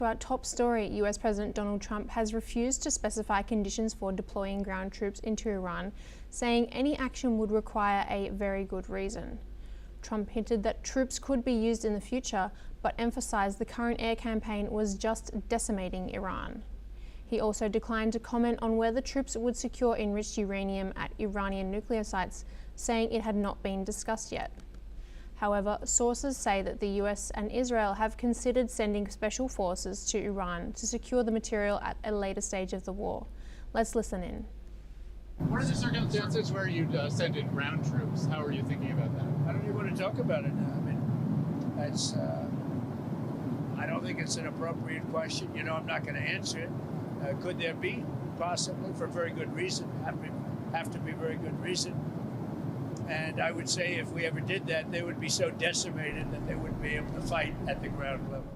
To our top story, US President Donald Trump has refused to specify conditions for deploying ground troops into Iran, saying any action would require a very good reason. Trump hinted that troops could be used in the future, but emphasized the current air campaign was just decimating Iran. He also declined to comment on whether troops would secure enriched uranium at Iranian nuclear sites, saying it had not been discussed yet. However, sources say that the US and Israel have considered sending special forces to Iran to secure the material at a later stage of the war. Let's listen in. What are the circumstances where you'd send in ground troops? How are you thinking about that? I don't even want to talk about it now. I mean, that's, I don't think it's an appropriate question. You know, I'm not going to answer it. Could there be? Possibly, for very good reason. Have to be very good reason. And I would say if we ever did that, they would be so decimated that they wouldn't be able to fight at the ground level.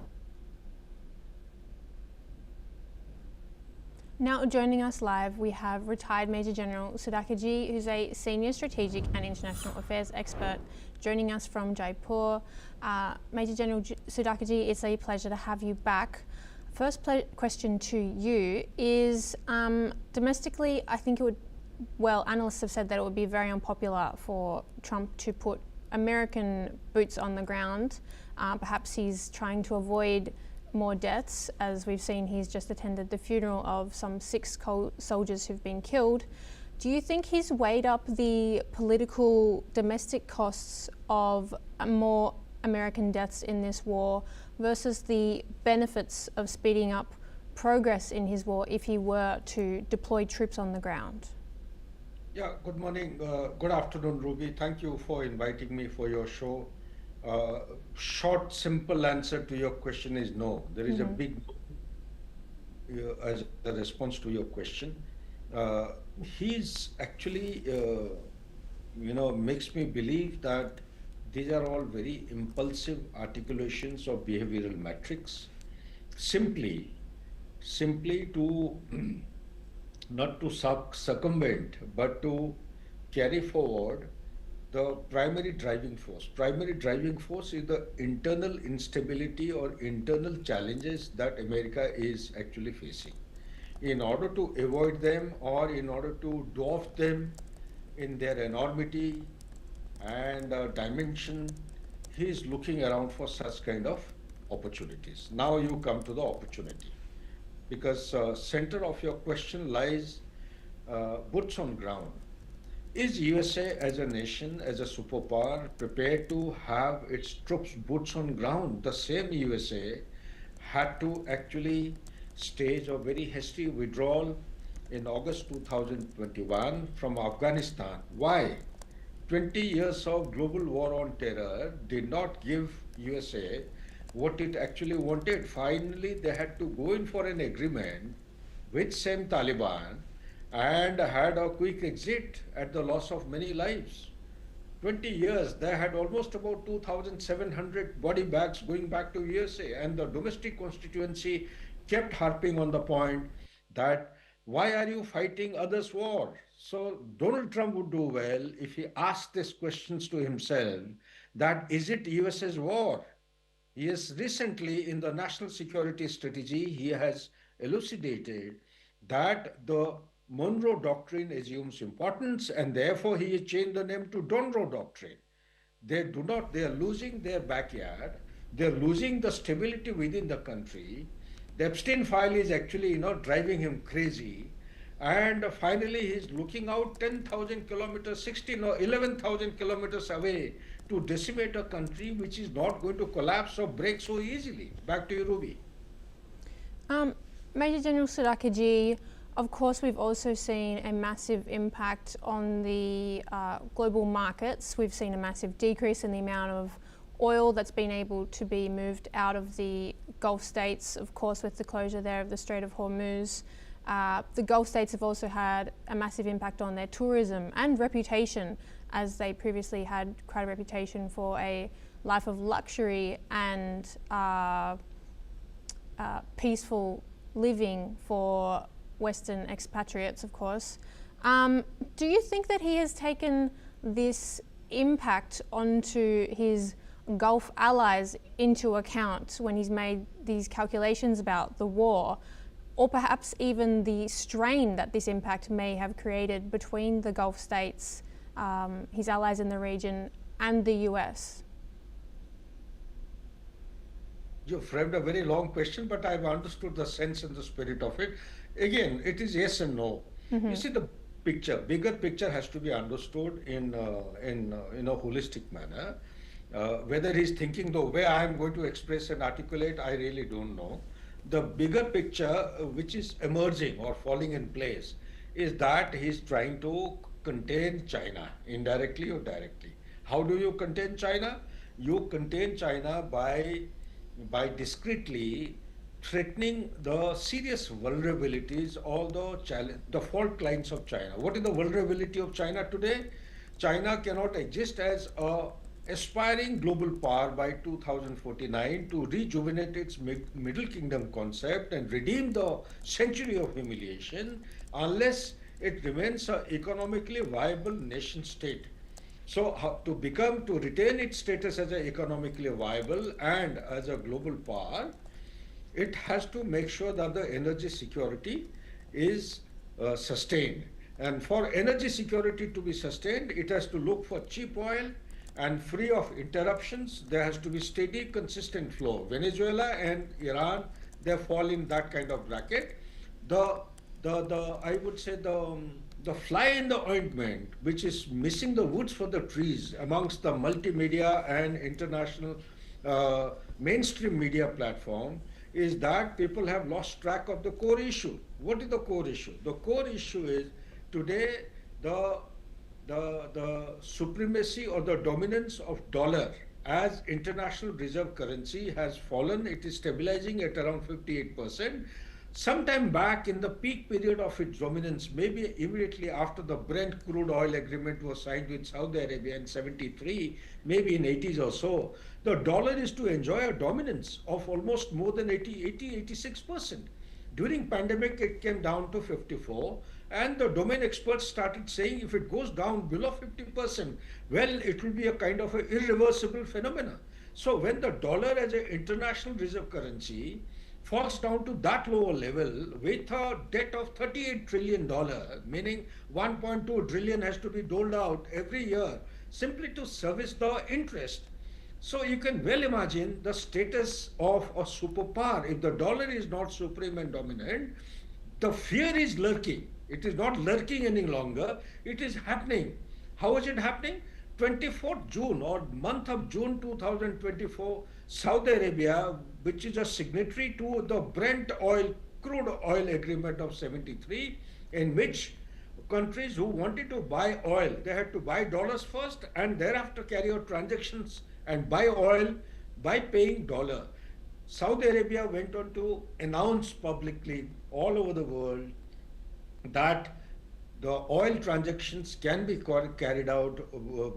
Now joining us live, we have retired Major General Sudhakar, who's a senior strategic and international affairs expert, joining us from Jaipur. Major General Sudhakar, it's a pleasure to have you back. First question to you is, domestically, I think it would, well, analysts have said that it would be very unpopular for Trump to put American boots on the ground. Perhaps he's trying to avoid more deaths. As we've seen, he's just attended the funeral of some 6 soldiers who've been killed. Do you think he's weighed up the political domestic costs of more American deaths in this war versus the benefits of speeding up progress in his war if he were to deploy troops on the ground? Yeah, good morning, good afternoon, Ruby. Thank you for inviting me for your show. Short, simple answer to your question is no. There is a big as a response to your question. He's actually, makes me believe that these are all very impulsive articulations of behavioral metrics, simply to not to circumvent, but to carry forward the primary driving force. Primary driving force is the internal instability or internal challenges that America is actually facing. In order to avoid them or in order to dwarf them in their enormity and dimension, he is looking around for such kind of opportunities. Now you come to the opportunity, because center of your question lies boots on ground. Is USA as a nation, as a superpower, prepared to have its troops boots on ground? The same USA had to actually stage a very hasty withdrawal in August 2021 from Afghanistan. Why? 20 years of global war on terror did not give USA what it actually wanted. Finally, they had to go in for an agreement with same Taliban and had a quick exit at the loss of many lives. 20 years, they had almost about 2,700 body bags going back to USA, and the domestic constituency kept harping on the point that why are you fighting others' war? So Donald Trump would do well if he asked these questions to himself, that is it US's war? Yes, recently in the national security strategy, he has elucidated that the Monroe Doctrine assumes importance, and therefore he has changed the name to Donroe Doctrine. They are losing their backyard, they're losing the stability within the country. The Epstein file is actually, driving him crazy. And finally, he's looking out 10,000 kilometers, 16 or 11,000 kilometers away to decimate a country which is not going to collapse or break so easily. Back to you, Ruby. Major General Sudhakar, of course, we've also seen a massive impact on the global markets. We've seen a massive decrease in the amount of oil that's been able to be moved out of the Gulf states, of course, with the closure there of the Strait of Hormuz. The Gulf states have also had a massive impact on their tourism and reputation, as they previously had quite a reputation for a life of luxury and peaceful living for Western expatriates, of course. Do you think that he has taken this impact onto his Gulf allies into account when he's made these calculations about the war, or perhaps even the strain that this impact may have created between the Gulf states, his allies in the region, and the US? You framed a very long question, but I've understood the sense and the spirit of it. Again, it is yes and no. You see, the bigger picture has to be understood in a holistic manner. Whether he's thinking the way I am going to express and articulate, I really don't know. The bigger picture, which is emerging or falling in place, is that he's trying to contain China, indirectly or directly. How do you contain China? You contain China by discreetly threatening the serious vulnerabilities, all the fault lines of China. What is the vulnerability of China today? China cannot exist as a aspiring global power by 2049 to rejuvenate its Middle Kingdom concept and redeem the century of humiliation unless it remains an economically viable nation state. So to retain its status as an economically viable and as a global power, it has to make sure that the energy security is sustained. And for energy security to be sustained, it has to look for cheap oil and free of interruptions. There has to be steady, consistent flow. Venezuela and Iran, they fall in that kind of bracket. I would say the fly in the ointment, which is missing the woods for the trees amongst the multimedia and international mainstream media platform, is that people have lost track of the core issue. What is the core issue? The core issue is today the supremacy or the dominance of dollar as international reserve currency has fallen. It is stabilizing at around 58%. Sometime back in the peak period of its dominance, maybe immediately after the Brent crude oil agreement was signed with Saudi Arabia in 73, maybe in 80s or so, the dollar is to enjoy a dominance of almost more than 86%. During pandemic, it came down to 54, and the domain experts started saying if it goes down below 50%, well, it will be a kind of an irreversible phenomena. So when the dollar as an international reserve currency falls down to that lower level with a debt of $38 trillion, meaning 1.2 trillion has to be doled out every year simply to service the interest. So you can well imagine the status of a superpower. If the dollar is not supreme and dominant, the fear is lurking. It is not lurking any longer. It is happening. How is it happening? 24th June or month of June 2024, Saudi Arabia, which is a signatory to the crude oil agreement of 73, in which countries who wanted to buy oil, they had to buy dollars first and thereafter carry out transactions and buy oil by paying dollar. Saudi Arabia went on to announce publicly all over the world that the oil transactions can be carried out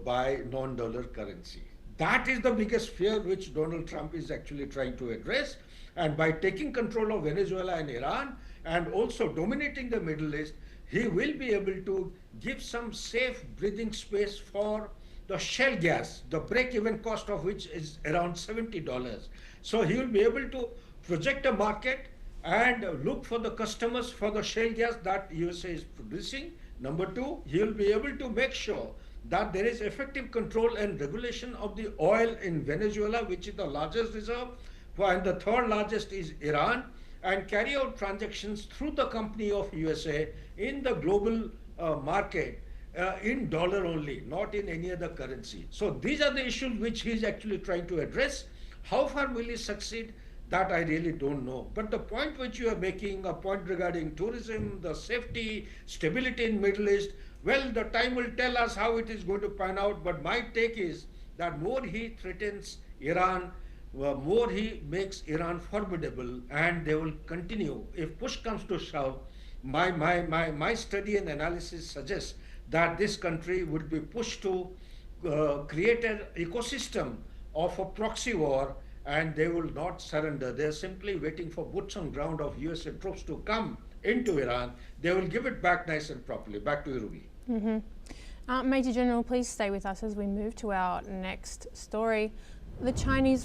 by non-dollar currency. That is the biggest fear which Donald Trump is actually trying to address. And by taking control of Venezuela and Iran and also dominating the Middle East, he will be able to give some safe breathing space for the shale gas, the break-even cost of which is around $70. So he will be able to project a market and look for the customers for the shale gas that USA is producing. Number two, he will be able to make sure that there is effective control and regulation of the oil in Venezuela, which is the largest reserve, and the third largest is Iran, and carry out transactions through the company of USA in the global market in dollar only, not in any other currency. So these are the issues which he is actually trying to address. How far will he succeed? That I really don't know. But the point which you are making, a point regarding tourism, the safety, stability in Middle East, well, the time will tell us how it is going to pan out. But my take is that more he threatens Iran, more he makes Iran formidable, and they will continue. If push comes to shove, my study and analysis suggests that this country would be pushed to create an ecosystem of a proxy war, and they will not surrender. They are simply waiting for boots on ground of USA troops to come into Iran. They will give it back nice and properly. Back to you, Ruby. Major General, please stay with us as we move to our next story. The Chinese